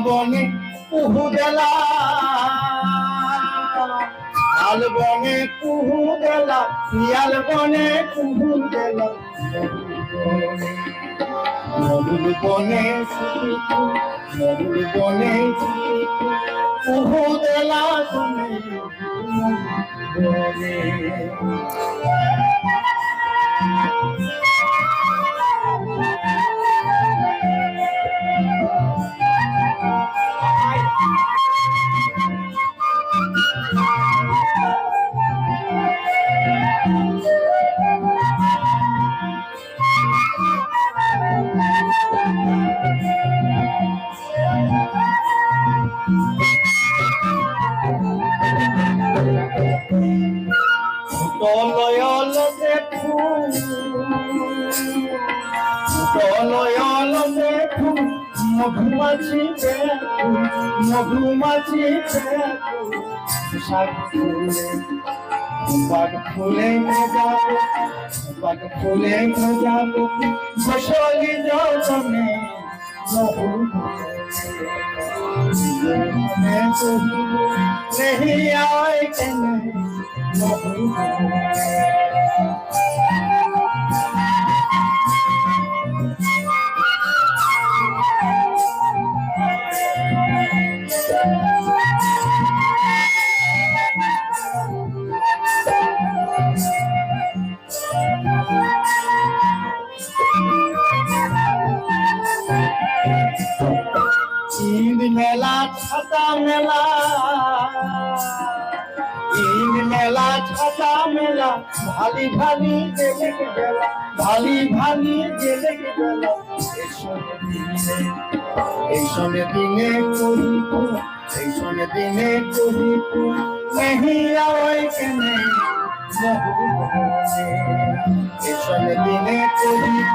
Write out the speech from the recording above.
বনে কুহু দেলা, শাল বনে কুহু দেলা, শিয়াল বনে কুহু দেলা, মরুল বনে মরুল বনে কুহু দেলা শুনে বনে। তলয়ল দেখু, তলয়ল দেখু, মধুমাছি দেখু, মধুমাছি দেখু, শাক ফুলে বাগ ফুলে যাবো, বাগ ফুলে যাবো, ফসলি যতনে नहीं आए ঈদ মেলা ছাতা মেলা, ঈদ মেলা ছাতা মেলা, ভালি ভালি জেলেক বেলা, ভালি ভালি জেলেক বেলা, এইসনে দিনে কহিব, এইসনে দিনে কহিব, নেহি আওয়াই কেনে এইসনে দিনে কহিব।